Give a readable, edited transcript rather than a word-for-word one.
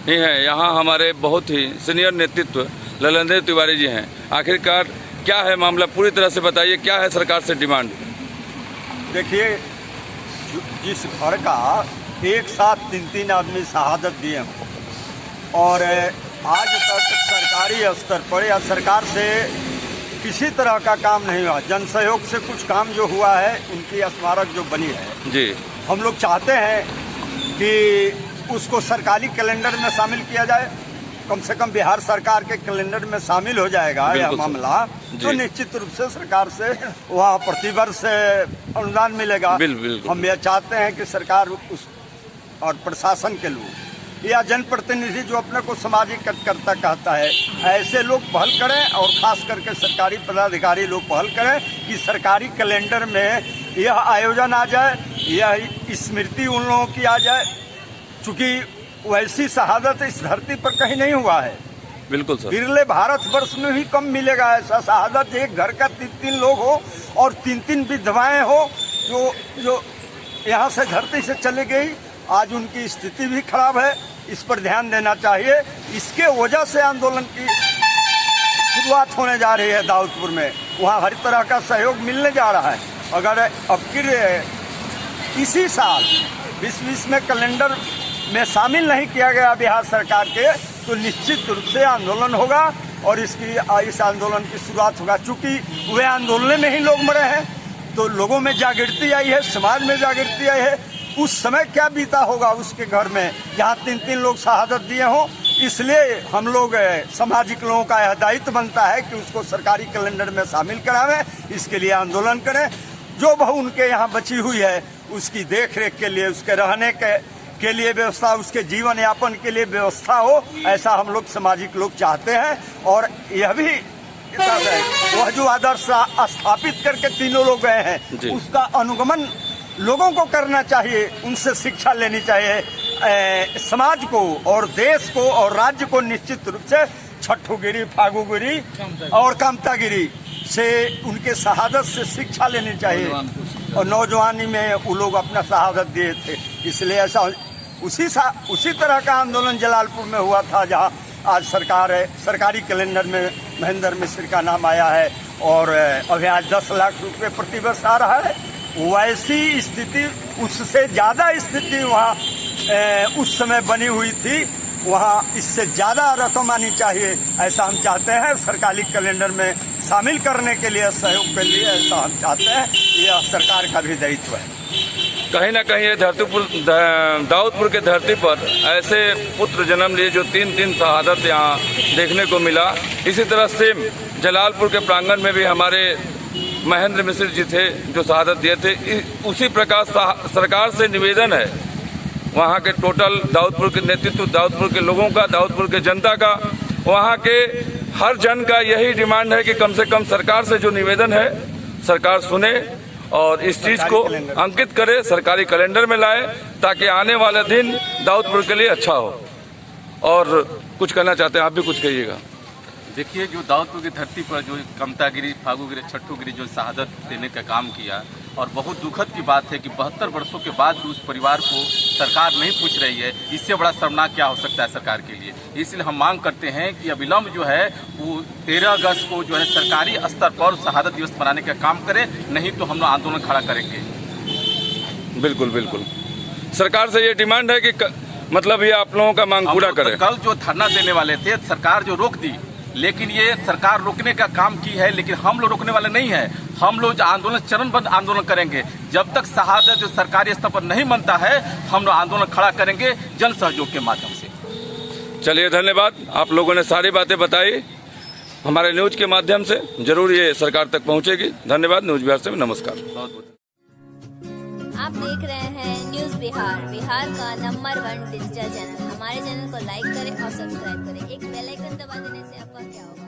ही हैं। यहाँ हमारे बहुत ही सीनियर नेतृत्व ललेंद्र तिवारी जी हैं। आखिरकार क्या है मामला, पूरी तरह से बताइए, क्या है सरकार से डिमांड? देखिए, जिस घर का एक साथ 3-3 आदमी शहादत दिए हों और आज तक सरकारी स्तर पर या सरकार से किसी तरह का काम नहीं हुआ, जन सहयोग से कुछ काम जो हुआ है, उनकी स्मारक जो बनी है जी, हम लोग चाहते हैं कि उसको सरकारी कैलेंडर में शामिल किया जाए। कम से कम बिहार सरकार के कैलेंडर में शामिल हो जाएगा यह मामला, तो निश्चित रूप से सरकार से वहाँ प्रतिवर्ष अनुदान मिलेगा। हम यह चाहते हैं कि सरकार उस और प्रशासन के लोग या जनप्रतिनिधि जो अपने को सामाजिक कार्यकर्ता कहता है, ऐसे लोग पहल करें और खास करके सरकारी पदाधिकारी लोग पहल करें कि सरकारी कैलेंडर में यह आयोजन आ जाए, यह स्मृति उन लोगों की आ जाए, क्योंकि वैसी शहादत इस धरती पर कहीं नहीं हुआ है। बिल्कुल सर, बिरले भारतवर्ष में भी कम मिलेगा ऐसा शहादत। एक घर का 3-3 लोग हो और 3-3 विधवाएं हो जो यहाँ से धरती से चली गई। आज उनकी स्थिति भी खराब है, इस पर ध्यान देना चाहिए। इसके वजह से आंदोलन की शुरुआत होने जा रही है दाऊदपुर में। वहाँ हर तरह का सहयोग मिलने जा रहा है। अगर अब फिर इसी साल 2020 में कैलेंडर में शामिल नहीं किया गया बिहार सरकार के, तो निश्चित रूप से आंदोलन होगा और इस आंदोलन की शुरुआत होगा। चूँकि वे आंदोलन में ही लोग मरे हैं, तो लोगों में जागृति आई है, समाज में जागृति आई है। उस समय क्या बीता होगा उसके घर में जहाँ 3-3 लोग शहादत दिए हों। इसलिए हम लोग सामाजिक लोगों का यह दायित्व बनता है कि उसको सरकारी कैलेंडर में शामिल करावें, इसके लिए आंदोलन करें। जो बहु उनके यहाँ बची हुई है उसकी देख रेख के लिए, उसके रहने के लिए व्यवस्था, उसके जीवन यापन के लिए व्यवस्था हो, ऐसा हम लोग सामाजिक लोग चाहते हैं। और यह भी वह जो आदर्श स्थापित करके तीनों लोग गए हैं, उसका अनुगमन लोगों को करना चाहिए, उनसे शिक्षा लेनी चाहिए। समाज को और देश को और राज्य को निश्चित रूप से छठोगिरी, फागुगिरी और कामतागिरी से, उनके शहादत से शिक्षा लेनी चाहिए। और नौजवानी में वो लोग अपना शहादत दिए थे, इसलिए ऐसा उसी तरह का आंदोलन जलालपुर में हुआ था, जहां आज सरकारी कैलेंडर में महेंद्र मिश्र का नाम आया है और अभी आज 10 लाख रुपए प्रतिवर्ष आ रहा है। वैसी स्थिति, उससे ज़्यादा स्थिति वहाँ उस समय बनी हुई थी। वहाँ इससे ज़्यादा रकम आनी चाहिए, ऐसा हम चाहते हैं। सरकारी कैलेंडर में शामिल करने के लिए, सहयोग के लिए, ऐसा हम चाहते हैं। यह सरकार का भी दायित्व है। कहीं ना कहीं ये दाऊदपुर के धरती पर ऐसे पुत्र जन्म लिए जो 3-3 शहादत यहाँ देखने को मिला। इसी तरह से जलालपुर के प्रांगण में भी हमारे महेंद्र मिश्र जी थे जो शहादत दिए थे। उसी प्रकार सरकार से निवेदन है, वहाँ के टोटल दाऊदपुर के नेतृत्व, दाऊदपुर के लोगों का, दाऊदपुर के जनता का, वहाँ के हर जन का यही डिमांड है कि कम से कम सरकार से जो निवेदन है, सरकार सुने और इस चीज़ को अंकित करे, सरकारी कैलेंडर में लाए, ताकि आने वाले दिन दाऊदपुर के लिए अच्छा हो। और कुछ कहना चाहते हैं, आप भी कुछ कहिएगा। देखिए, जो दाऊदपुर की धरती पर जो कामतागिरी, फागुगिरी, छठोगिरी जो शहादत देने का काम किया, और बहुत दुखद की बात है कि 72 वर्षों के बाद भी उस परिवार को सरकार नहीं पूछ रही है। इससे बड़ा शर्मनाक क्या हो सकता है सरकार के लिए। इसलिए हम मांग करते हैं कि अविलंब जो है वो 13 अगस्त को जो है सरकारी स्तर पर शहादत दिवस मनाने का काम करे, नहीं तो हम लोग आंदोलन खड़ा करेंगे। बिल्कुल बिल्कुल, सरकार से ये डिमांड है कि मतलब ये आप लोगों का मांग पूरा करे। कल जो धरना देने वाले थे, सरकार जो रोक दी, लेकिन ये सरकार रोकने का काम की है, लेकिन हम लोग रोकने वाले नहीं हैं। हम लोग आंदोलन चरणबद्ध आंदोलन करेंगे। जब तक शहादत जो सरकारी स्तर पर नहीं बनता है, हम लोग आंदोलन खड़ा करेंगे जन सहयोग के माध्यम से। चलिए, धन्यवाद। आप लोगों ने सारी बातें बताई, हमारे न्यूज के माध्यम से जरूर ये सरकार तक पहुंचेगी। धन्यवाद। न्यूज बिहार से नमस्कार। आप देख रहे हैं न्यूज बिहार, बिहार का नंबर 1 डिजिटल चैनल। हमारे चैनल को लाइक करें और सब्सक्राइब करें। एक बेल आइकन दबा देने से आपका क्या होगा।